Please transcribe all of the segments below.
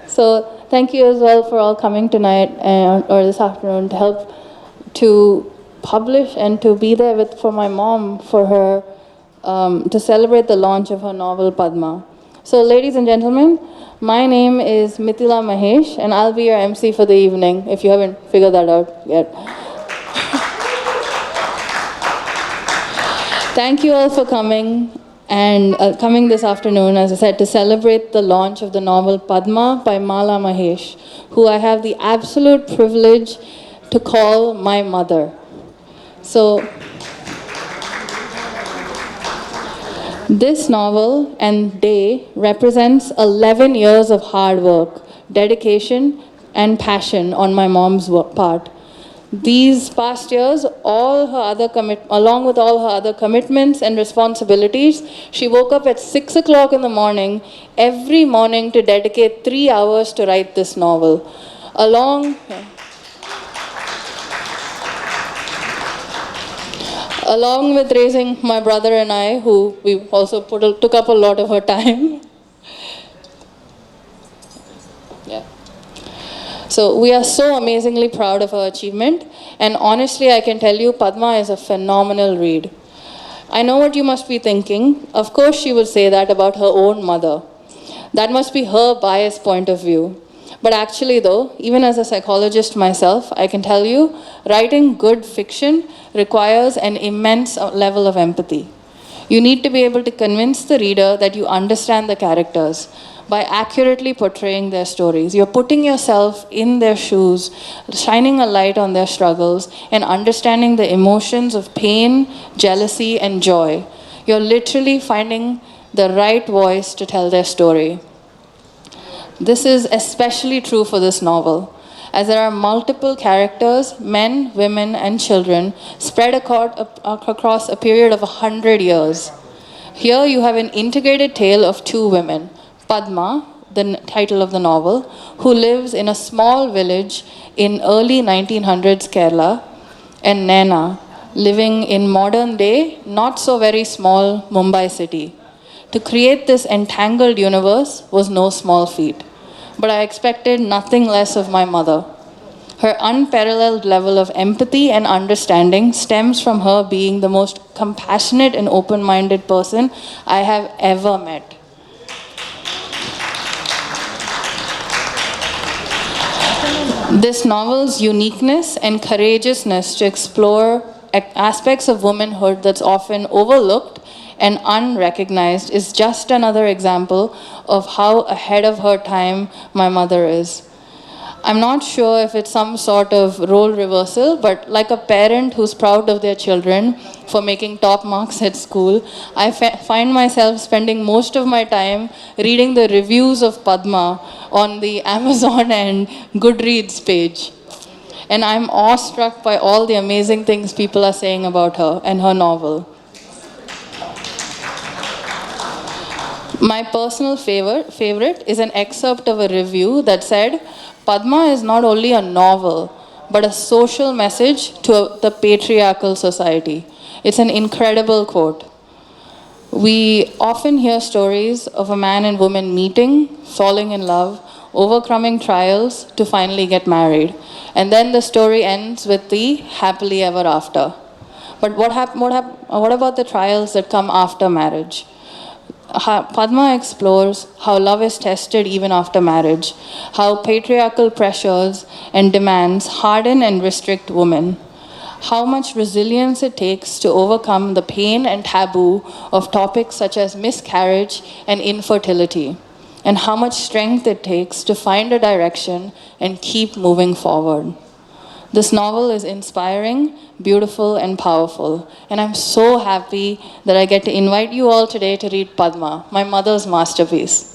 So thank you as well for all coming tonight or this afternoon to help to publish and to be there with for my mom for her to celebrate the launch of her novel Padma. So ladies and gentlemen, my name is Mithila Mahesh and I'll be your MC for the evening if you haven't figured that out yet. Thank you all for coming and coming this afternoon, as I said, to celebrate the launch of the novel Padma by Mala Mahesh, who I have the absolute privilege to call my mother. So, this novel and day represents 11 years of hard work, dedication, and passion on my mom's part. These past years, along with all her other commitments and responsibilities, she woke up at 6 o'clock in the morning every morning to dedicate 3 hours to write this novel. Along with raising my brother and I, who we also took up a lot of her time. Yeah. So we are so amazingly proud of her achievement, and honestly I can tell you Padma is a phenomenal read. I know what you must be thinking. Of course she would say that about her own mother. That must be her biased point of view. But actually though, even as a psychologist myself, I can tell you, writing good fiction requires an immense level of empathy. You need to be able to convince the reader that you understand the characters by accurately portraying their stories. You're putting yourself in their shoes, shining a light on their struggles, and understanding the emotions of pain, jealousy, and joy. You're literally finding the right voice to tell their story. This is especially true for this novel, as there are multiple characters, men, women, and children, spread across a period of 100 years. Here you have an integrated tale of two women, Padma, the title of the novel, who lives in a small village in early 1900s Kerala, and Naina, living in modern day, not so very small Mumbai city. To create this entangled universe was no small feat, but I expected nothing less of my mother. Her unparalleled level of empathy and understanding stems from her being the most compassionate and open-minded person I have ever met. This novel's uniqueness and courageousness to explore aspects of womanhood that's often overlooked and unrecognized is just another example of how ahead of her time my mother is. I'm not sure if it's some sort of role reversal, but like a parent who's proud of their children for making top marks at school, I find myself spending most of my time reading the reviews of Padma on the Amazon and Goodreads page. And I'm awestruck by all the amazing things people are saying about her and her novel. My personal favorite is an excerpt of a review that said, Padma is not only a novel, but a social message to the patriarchal society. It's an incredible quote. We often hear stories of a man and woman meeting, falling in love, overcoming trials to finally get married. And then the story ends with the happily ever after. But what about the trials that come after marriage? Padma explores how love is tested even after marriage, how patriarchal pressures and demands harden and restrict women, how much resilience it takes to overcome the pain and taboo of topics such as miscarriage and infertility, and how much strength it takes to find a direction and keep moving forward. This novel is inspiring, beautiful, and powerful, and I'm so happy that I get to invite you all today to read Padma, my mother's masterpiece.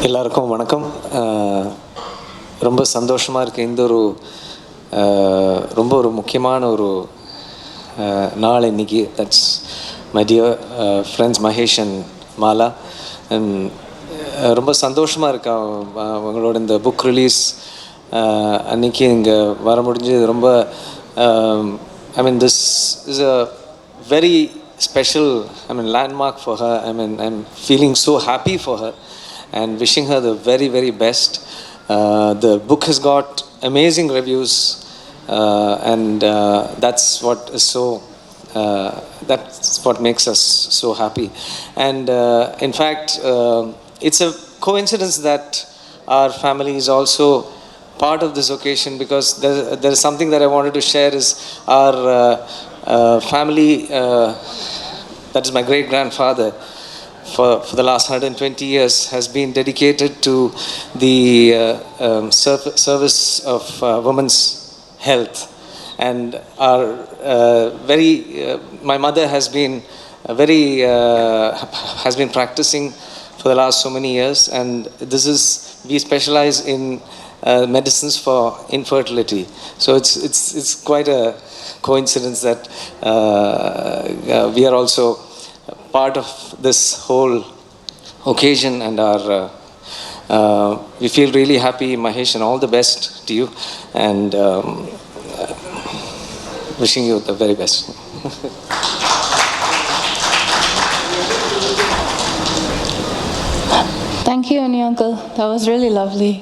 எல்லாருக்கும் வணக்கம். ரொம்ப சந்தோஷமாக இருக்குது. இந்த ஒரு ரொம்ப ஒரு முக்கியமான ஒரு நாள் இன்னைக்கு. That's my dear friends Mahesh and Mala. And ரொம்ப சந்தோஷமாக இருக்கா அவங்களோட இந்த புக் ரிலீஸ் அன்றைக்கி இங்கே வர முடிஞ்சது. ரொம்ப I mean this is a very special, I mean, landmark for her. I mean, I'm feeling so happy for her and wishing her the very, very best. The book has got amazing reviews, and that's what is so, that's what makes us so happy. And in fact, it's a coincidence that our family is also part of this occasion, because there is something that I wanted to share. Is our family, that is my great-grandfather, for the last 120 years has been dedicated to the service of women's health. And our my mother has been has been practicing for the last so many years, and we specialize in medicines for infertility. So it's quite a coincidence that we are also part of this whole occasion, and we feel really happy, Mahesh, and all the best to you, and wishing you the very best. Thank you, Ani uncle. That was really lovely.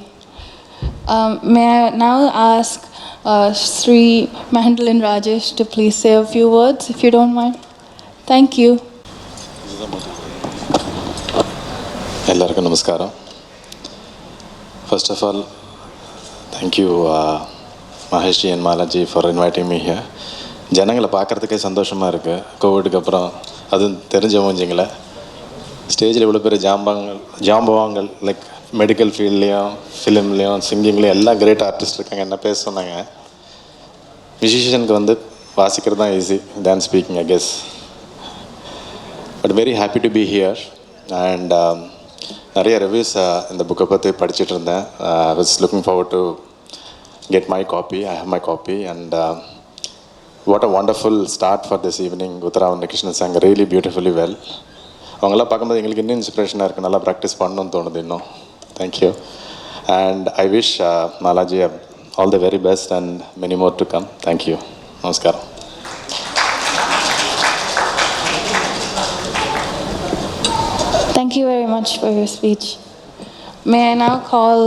May I now ask Sri Mahendal and Rajesh to please say a few words, if you don't mind. Thank you. எல்லாருக்கும் நமஸ்காரம். First of all, thank you Mahesh ji and Mala ji for inviting me here. ஜனங்களை பார்க்குறதுக்கே சந்தோஷமாக இருக்குது. கோவிடுக்கு அப்புறம் அதுவும் தெரிஞ்ச மூஞ்சிங்கள ஸ்டேஜில் இவ்வளோ பெரிய ஜாம்பவாங்கள் லைக் மெடிக்கல் ஃபீல்ட்லேயும் ஃபிலிம்லேயும் சிங்கிங்லேயும் எல்லாம் கிரேட் ஆர்டிஸ்ட் இருக்காங்க. என்ன பேச சொன்னாங்க, மியூசிஷியனுக்கு வந்து வாசிக்கிறது தான் easy than speaking, I guess. But very happy to be here. And நிறைய ரிவ்யூஸ் இந்த புக்கை பற்றி படிச்சுட்டு இருந்தேன். I was looking forward to get my copy. I have my copy. And what a wonderful start for this evening. Uttaravan Krishnan sang really beautifully well. அவங்களாம் பார்க்கும்போது எங்களுக்கு இன்னும் இன்ஸ்பிரேஷனாக இருக்குது. நல்லா ப்ராக்டிஸ் பண்ணணும்னு தோணுது இன்னும். Thank you. And I wish Malaji all the very best and many more to come. Thank you. Namaskaram. Thank you very much for your speech. May I now call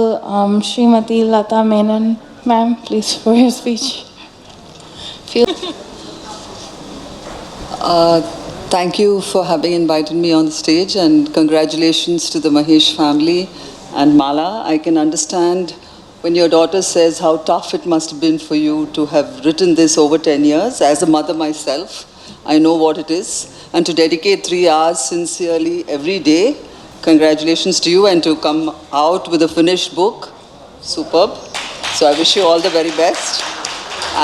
Srimati Lata Menon, ma'am, please, for your speech. Thank you for having invited me on the stage, and congratulations to the Mahesh family and Mala. I can understand when your daughter says how tough it must have been for you to have written this over 10 years. As a mother myself, I know what it is. And to dedicate 3 hours sincerely every day, congratulations to you, and to come out with a finished book, superb. So I wish you all the very best.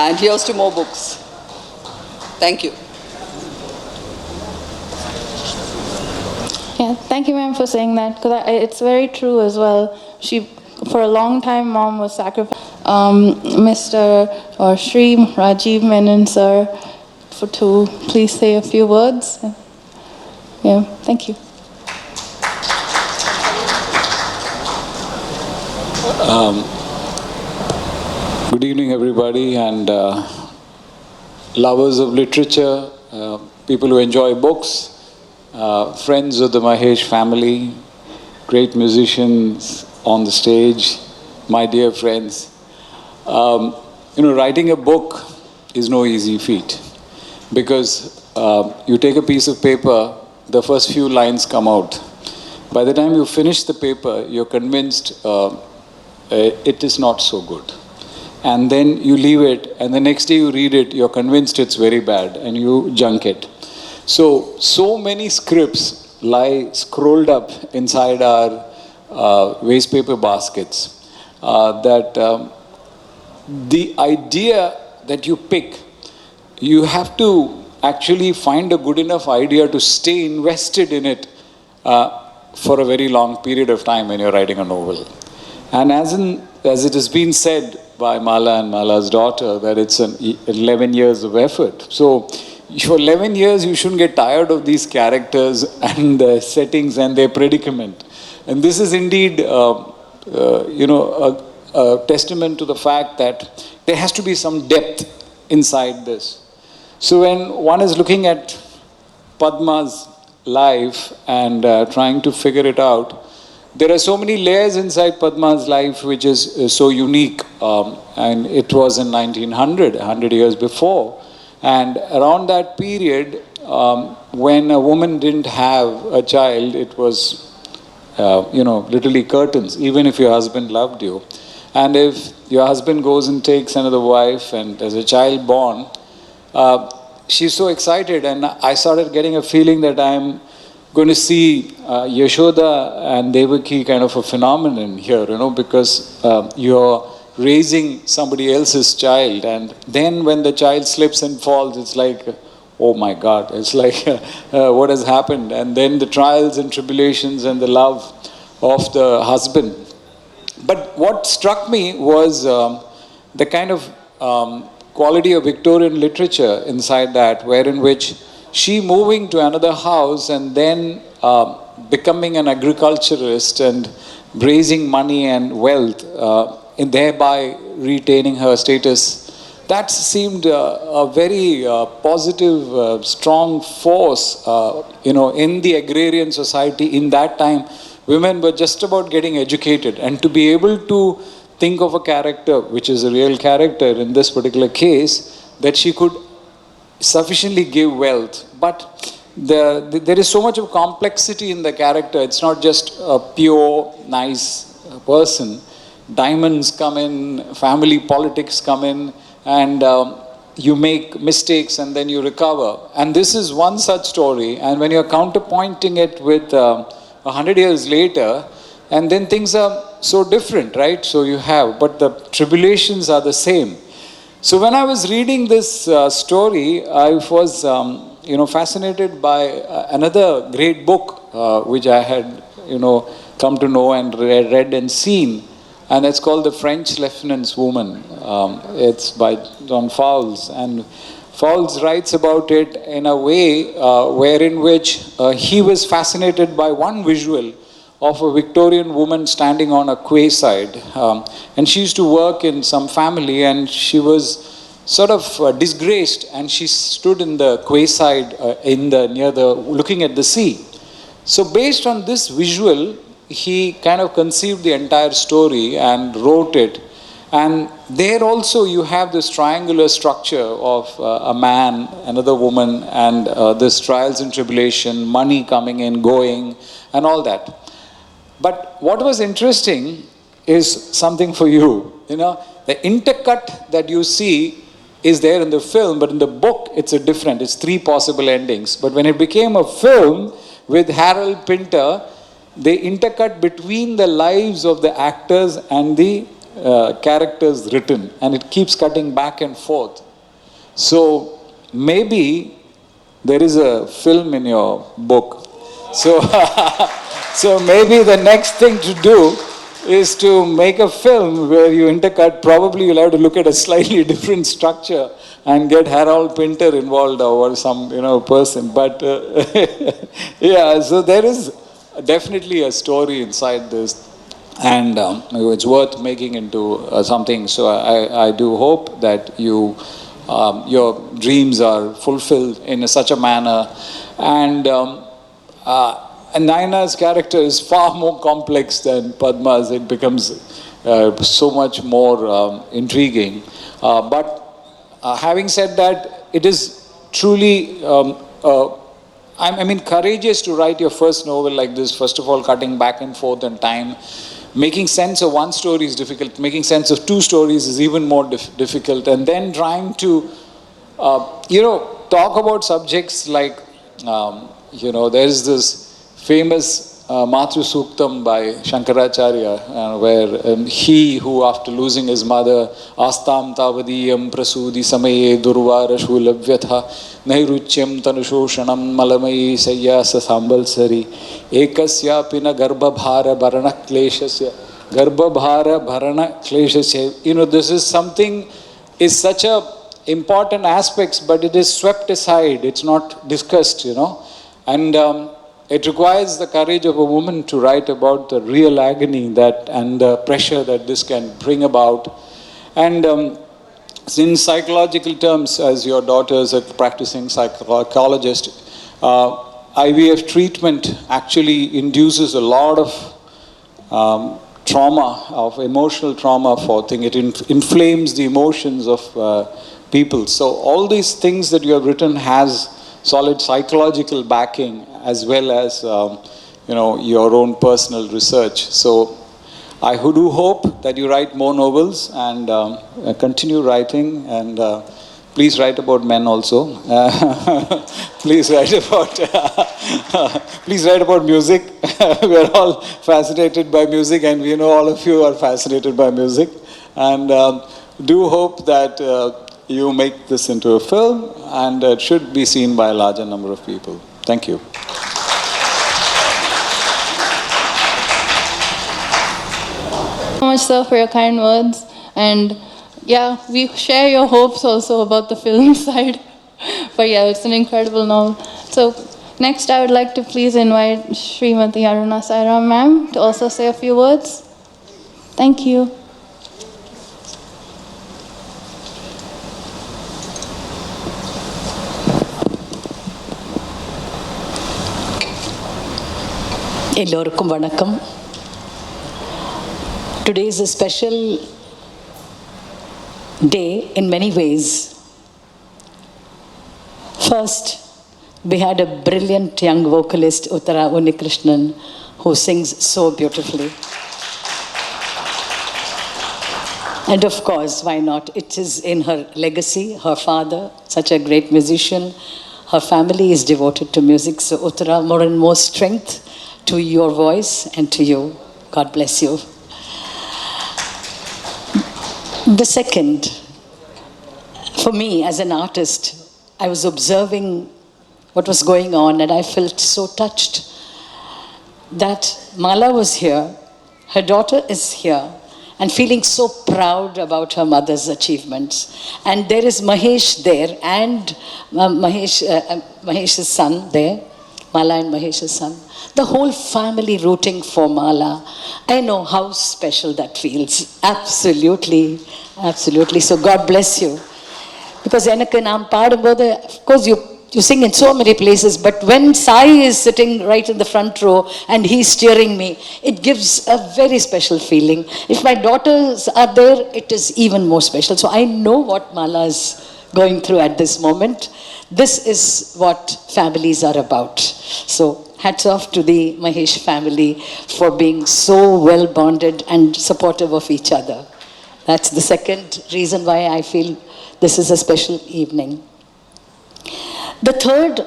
And here's to more books. Thank you. Yeah, thank you, ma'am, for saying that, because it's very true as well. For a long time, mom was sacrificed. Mr. or Shri Rajiv Menon, sir, to please say a few words. Yeah, thank you. Good evening, everybody, and lovers of literature, people who enjoy books, friends of the Mahesh family, great musicians on the stage, my dear friends. Writing a book is no easy feat, because you take a piece of paper, the first few lines come out. By the time you finish the paper, you're convinced it is not so good. And then you leave it, and the next day you read it, you're convinced it's very bad, and you junk it. So many scripts lie scrolled up inside our waste paper baskets that the idea that you pick, you have to actually find a good enough idea to stay invested in it for a very long period of time when you're writing a novel. And as it has been said by Mala and Mala's daughter, that it's 11 years of effort. So for 11 years, you shouldn't get tired of these characters and the settings and their predicament. And this is indeed, a testament to the fact that there has to be some depth inside this. So when one is looking at Padma's life and trying to figure it out, there are so many layers inside Padma's life which is so unique. And it was in 1900, 100 years before. And around that period, when a woman didn't have a child, it was, literally curtains, even if your husband loved you. And if your husband goes and takes another wife and there's a child born, she's so excited, and I started getting a feeling that I'm going to see Yashoda and Devaki kind of a phenomenon here, because you're raising somebody else's child, and then when the child slips and falls, it's like, oh my God, it's like, what has happened? And then the trials and tribulations and the love of the husband. But what struck me was the kind of quality of Victorian literature inside that, wherein which she moving to another house and then becoming an agriculturist and raising money and wealth, and thereby retaining her status, that seemed a very positive, strong force, in the agrarian society in that time. Women were just about getting educated, and to be able to think of a character, which is a real character in this particular case, that she could sufficiently give wealth. But there is so much of complexity in the character. It's not just a pure, nice person. Diamonds come in, family politics come in, and you make mistakes and then you recover. And this is one such story. And when you're counterpointing it with 100 years later, and then things are so different, right? So you have, but the tribulations are the same. So when I was reading this story, I was, fascinated by another great book which I had, come to know and read and seen, and it's called The French Lieutenant's Woman. It's by John Fowles, and Fowles writes about it in a way wherein which he was fascinated by one visual of a Victorian woman standing on a quayside. And she used to work in some family, and she was sort of disgraced, and she stood in the quayside looking at the sea. So based on this visual, he kind of conceived the entire story and wrote it. And there also you have this triangular structure of a man, another woman, and this trials and tribulation, money coming in, going, and all that. But what was interesting is something for you. The intercut that you see is there in the film, but in the book it's it's 3 possible endings. But when it became a film with Harold Pinter, they intercut between the lives of the actors and the characters written, and it keeps cutting back and forth. So maybe there is a film in your book. So, so maybe the next thing to do is to make a film where you intercut. Probably you'll have to look at a slightly different structure and get Harold Pinter involved or some person. But yeah, so there is definitely a story inside this, and it's worth making into something. So I do hope that your dreams are fulfilled in such a manner. And Naina's character is far more complex than Padma's. It becomes so much more intriguing. But having said that, it is truly, courageous to write your first novel like this. First of all, cutting back and forth in time. Making sense of one story is difficult. Making sense of 2 stories is even more difficult. And then trying to, talk about subjects like, there is this famous Matru Suktam by Shankaracharya, where he who, after losing his mother, Astam Tavadiyam Prasudi Samaye Durvara Shulavyatha Nairuchyam Tanusoshanam Malamayi Sayyasa Sambalsari Ekasya Pina Garbhabhara Bharana Kleshasya Garbhabhara Bharana Kleshasya. You know, this is something, is such a important aspects, but it is swept aside. It's not discussed, you know. And it requires the courage of a woman to write about the real agony that and the pressure that this can bring about. And in psychological terms, as your daughter is a practicing psychologist, IVF treatment actually induces a lot of trauma, of emotional trauma for things. It inflames the emotions of people. So all these things that you have written has solid psychological backing, as well as you know, your own personal research. So I do hope that you write more novels and continue writing, and please write about men also. Please write about please write about music. We're all fascinated by music, and we know all of you are fascinated by music. And do hope that you make this into a film, and it should be seen by a larger number of people. Thank you. So much, sir, for your kind words. And yeah, we share your hopes also about the film side. But yeah, it's an incredible novel. So next, I would like to please invite Srimati Aruna Sairam ma'am to also say a few words. Thank you. எல்லோருக்கும் வணக்கம். Today is a special day in many ways. First, we had a brilliant young vocalist, Uttara Unikrishnan, who sings so beautifully. And of course, why not? It is in her legacy, her father, such a great musician. Her family is devoted to music. So Uttara, more and more strength to your voice and to you. God bless you. The second, for me as an artist, I was observing what was going on, and I felt so touched that Mala was here, her daughter is here, and feeling so proud about her mother's achievements. And there is Mahesh there, and Mahesh's son there, Mala and Mahesh's son. The whole family rooting for Mala. I know how special that feels. Absolutely, absolutely. So God bless you. Because எனக்கு நான் பாடும்போது, of course you sing in so many places, but when Sai is sitting right in the front row and he's steering me, it gives a very special feeling. If my daughters are there, it is even more special. So I know what Mala is going through at this moment. This is what families are about. So hats off to the Mahesh family for being so well bonded and supportive of each other. That's the second reason why I feel this is a special evening. The third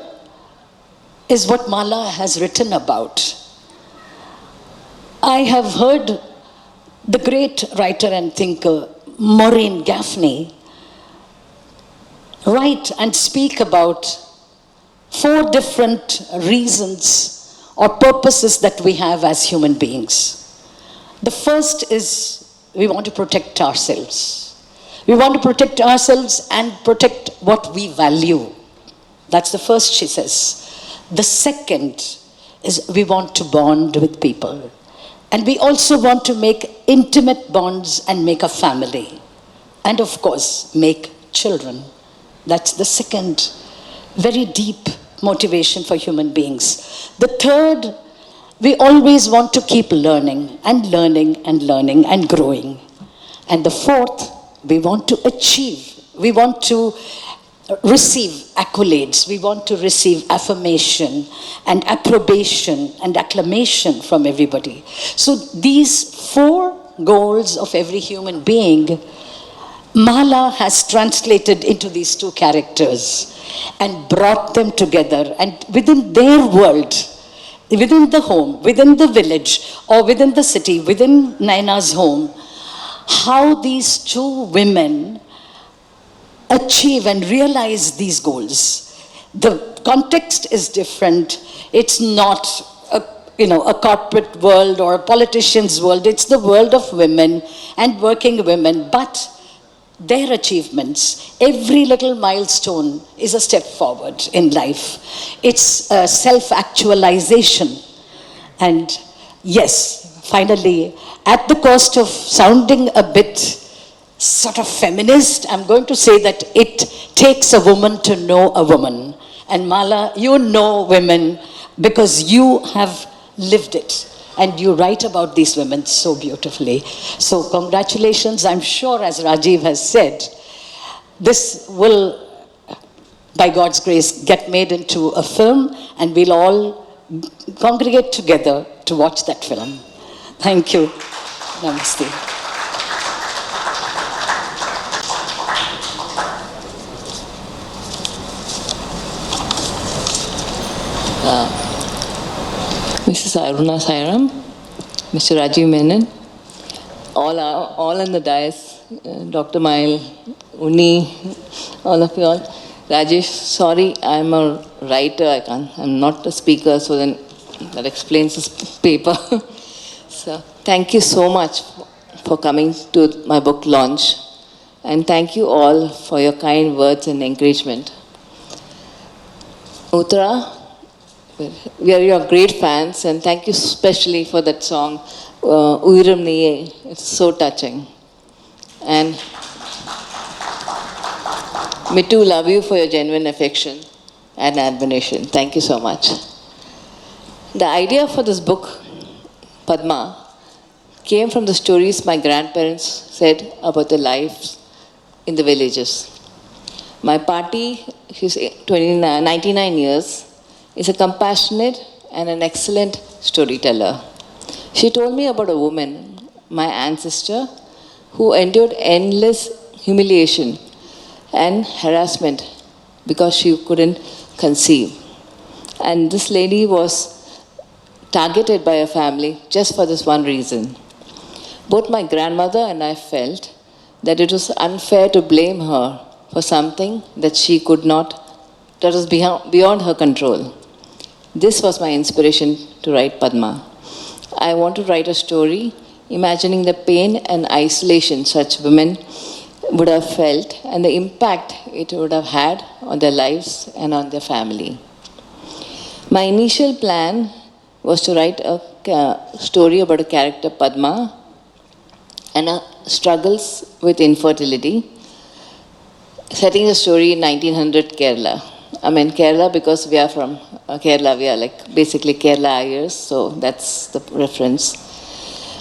is what Mala has written about. I have heard the great writer and thinker Maureen Gaffney write and speak about 4 different reasons or purposes that we have as human beings. The first is we want to protect ourselves. We want to protect ourselves and protect what we value. That's the first, she says. The second is we want to bond with people. And we also want to make intimate bonds and make a family. And of course, make children. That's the second very deep motivation for human beings. The third, we always want to keep learning and learning and learning and growing. And the fourth, we want to achieve. We want to receive accolades. We want to receive affirmation and approbation and acclamation from everybody. So these 4 goals of every human being, Mala has translated into these 2 characters and brought them together, and within their world within the home, within the village, or within the city, within Naina's home, how these two women achieve and realize these goals. The context is different. It's not a corporate world or a politician's world. It's the world of women and working women. But their achievements, every little milestone is a step forward in life. It's a self-actualization. And yes, finally, at the cost of sounding a bit sort of feminist, I'm going to say that it takes a woman to know a woman. And Mala, you know women because you have lived it. And you write about these women so beautifully. So congratulations. I'm sure, as Rajiv has said, this will, by God's grace, get made into a film, and we'll all congregate together to watch that film. Thank you. Namaste. Mrs. Aruna Sairam, Mr. Rajiv Menon, all in the dais, Dr. Mail, Uni, all of you all. Rajesh, sorry, I'm a writer, I'm not a speaker, so then that explains this paper. So thank you so much for coming to my book launch, and thank you all for your kind words and encouragement. Uttara, we are your great fans, and thank you especially for that song, Uiram Niye. It's so touching. And me too love you for your genuine affection and admiration. Thank you so much. The idea for this book, Padma, came from the stories my grandparents said about their lives in the villages. My party, she's 99 years, is a compassionate and an excellent storyteller. She told me about a woman, my ancestor, who endured endless humiliation and harassment because she couldn't conceive. And this lady was targeted by her family just for this one reason. Both my grandmother and I felt that it was unfair to blame her for something that she could not, that was beyond her control. This was my inspiration to write Padma. I want to write a story imagining the pain and isolation such women would have felt and the impact it would have had on their lives and on their family. My initial plan was to write a story about a character, Padma, and her struggles with infertility, setting the story in 1900 Kerala. I mean Kerala because we are from Kerala, we are like basically Kerala Ayers, so that's the reference.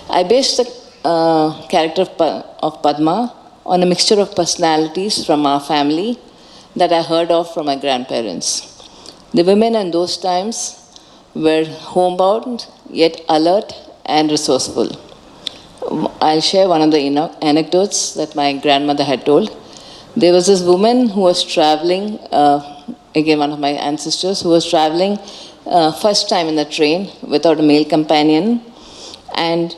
I based the character of Padma on a mixture of personalities from our family that I heard of from my grandparents. The women in those times were homebound, yet alert and resourceful. I'll share one of the anecdotes that my grandmother had told. There was this woman who was traveling, again one of my ancestors, who was traveling first time in the train without a male companion, and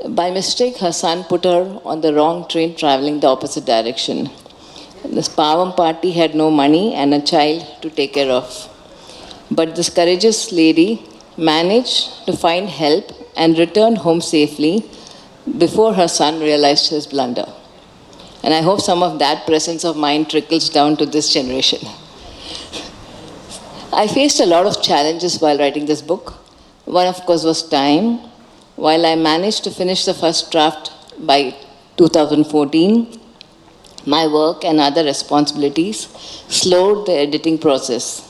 by mistake her son put her on the wrong train traveling the opposite direction. This Pavam party had no money and a child to take care of. But this courageous lady managed to find help and returned home safely before her son realized his blunder. And I hope some of that presence of mind trickles down to this generation. I faced a lot of challenges while writing this book. One, of course, was time. While I managed to finish the first draft by 2014, my work and other responsibilities slowed the editing process.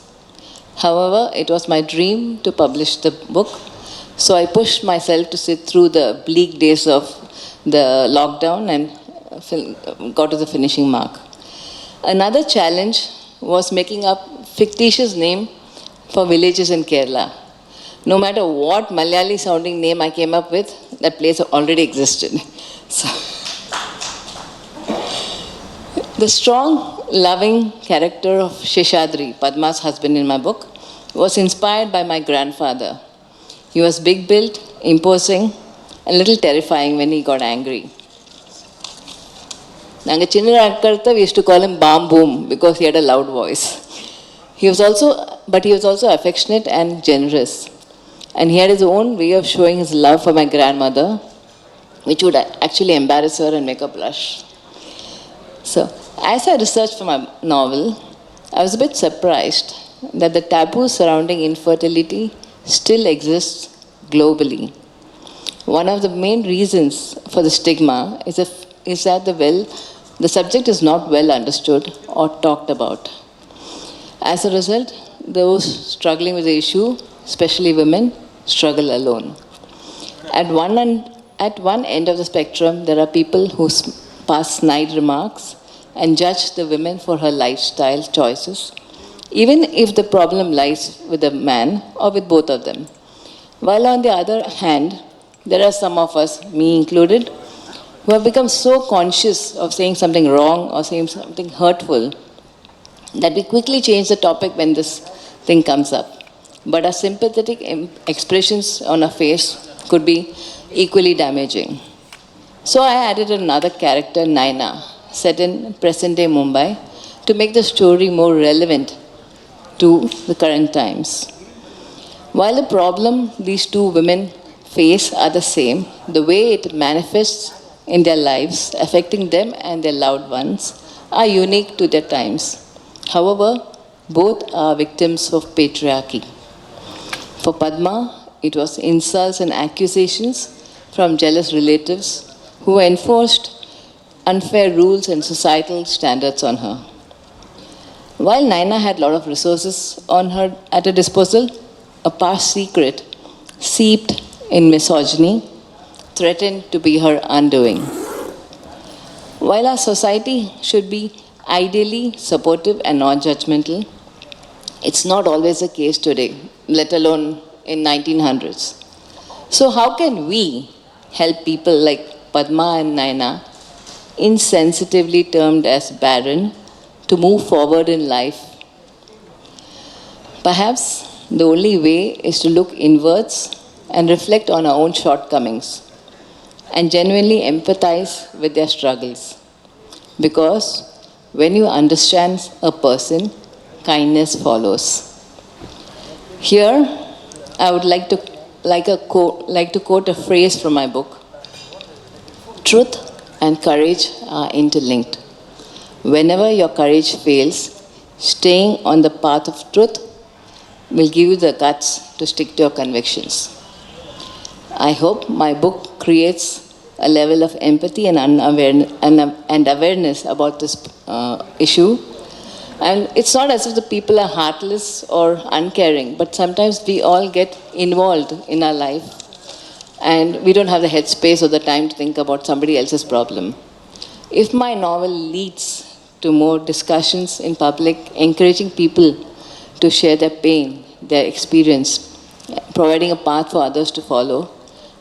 However, it was my dream to publish the book, so I pushed myself to sit through the bleak days of the lockdown and got to the finishing mark. Another challenge was making up fictitious name for villages in Kerala. No matter what Malayali sounding name I came up with, that place already existed. So, the strong, loving character of Sheshadri, Padma's husband in my book, was inspired by my grandfather. He was big built, imposing, and a little terrifying when he got angry. நாங்க சின்ன நாட்கள we used to call him Bam Boom because he had a loud voice. But he was also affectionate and generous. And he had his own way of showing his love for my grandmother, which would actually embarrass her and make her blush. So, as I researched for my novel, I was a bit surprised that the taboo surrounding infertility still exists globally. One of the main reasons for the stigma is that the subject is not well understood or talked about. As a result, those struggling with the issue, especially women, struggle alone. At one end of the spectrum, there are people who pass snide remarks and judge the women for her lifestyle choices, even if the problem lies with the man or with both of them. While on the other hand, there are some of us, me included, who have become so conscious of saying something wrong or saying something hurtful that we quickly change the topic when this thing comes up. But our sympathetic expressions on our face could be equally damaging. So I added another character, Naina, set in present-day Mumbai, to make the story more relevant to the current times. While the problem these two women face are the same, the way it manifests in their lives, affecting them and their loved ones, are unique to their times. However, both are victims of patriarchy. For Padma, it was insults and accusations from jealous relatives who enforced unfair rules and societal standards on her. While Naina had a lot of resources at her disposal, a past secret seeped in misogyny threatened to be her undoing. While our society should be ideally supportive and non-judgmental, it's not always the case today, let alone in 1900s. So how can we help people like Padma and Naina, insensitively termed as barren, to move forward in life? Perhaps the only way is to look inwards and reflect on our own shortcomings and genuinely empathize with their struggles. Because when you understand a person, kindness follows. Here, I would like to quote a phrase from my book. Truth and courage are interlinked. Whenever your courage fails, staying on the path of truth will give you the guts to stick to your convictions. I hope my book creates a level of empathy and awareness about this issue. And it's not as if the people are heartless or uncaring, but sometimes we all get involved in our life and we don't have the headspace or the time to think about somebody else's problem. If my novel leads to more discussions in public, encouraging people to share their pain, their experience, providing a path for others to follow,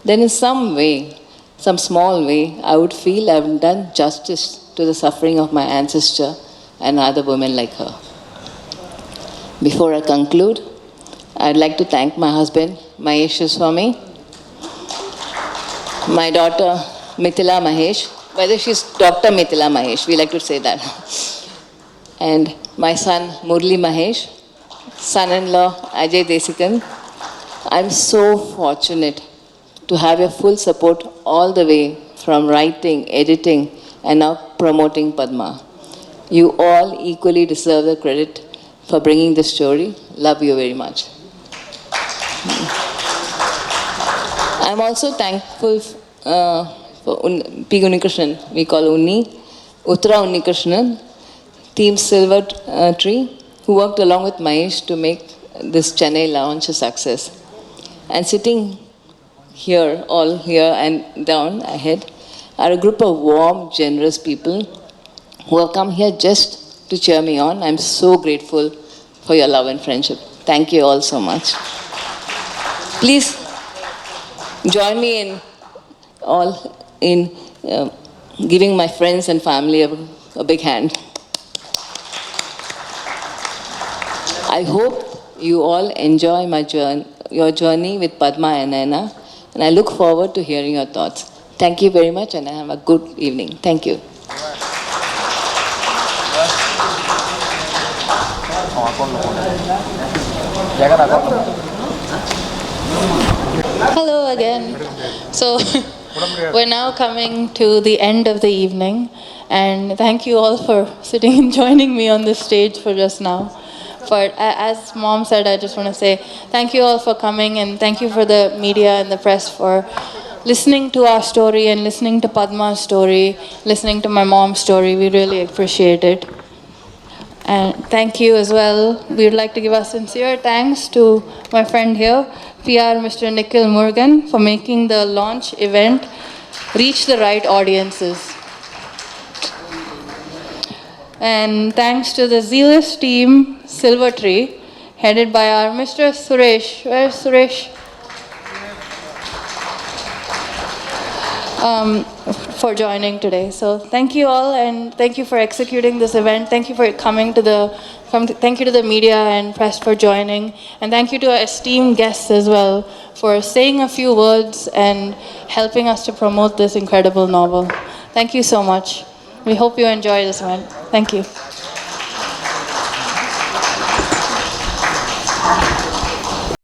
then in some way, some small way, I would feel I've done justice to the suffering of my ancestor and other women like her. Before I conclude, I'd like to thank my husband, Mahesh Swami, my daughter, Mithila Mahesh, whether she's Dr. Mithila Mahesh, we like to say that, and my son, Murli Mahesh, son-in-law, Ajay Desikan. I'm so fortunate to have your full support all the way from writing, editing, and now promoting Padma. You all equally deserve the credit for bringing this story. Love you very much. I'm also thankful for P. Unnikrishnan, we call Unni, Uttara Unnikrishnan, Team Silver Tree, who worked along with Mahesh to make this Chennai launch a success. And sitting here, all here and down ahead, are a group of warm, generous people who have come here just to cheer me on. I'm so grateful for your love and friendship. Thank you all so much. Please join me in giving my friends and family a big hand. I hope you all enjoy my your journey with Padma and Naina, and I look forward to hearing your thoughts. Thank you very much, and have a good evening. Thank you. Hello again. So, we're now coming to the end of the evening, and thank you all for sitting and joining me on this stage for just now. But as Mom said, I just want to say thank you all for coming, and thank you for the media and the press for listening to our story and listening to Padma's story, listening to my mom's story. We really appreciate it. And thank you as well. We would like to give our sincere thanks to my friend here, PR Mr. Nikhil Murugan, for making the launch event reach the right audiences. And thanks to the zealous team, Silver Tree, headed by our Mr. Suresh. Where's Suresh? For joining today. So thank you all, and thank you for executing this event. Thank you for coming to thank you to the media and press for joining, and thank you to our esteemed guests as well for saying a few words and helping us to promote this incredible novel. Thank you so much. We hope you enjoy this event. Thank you.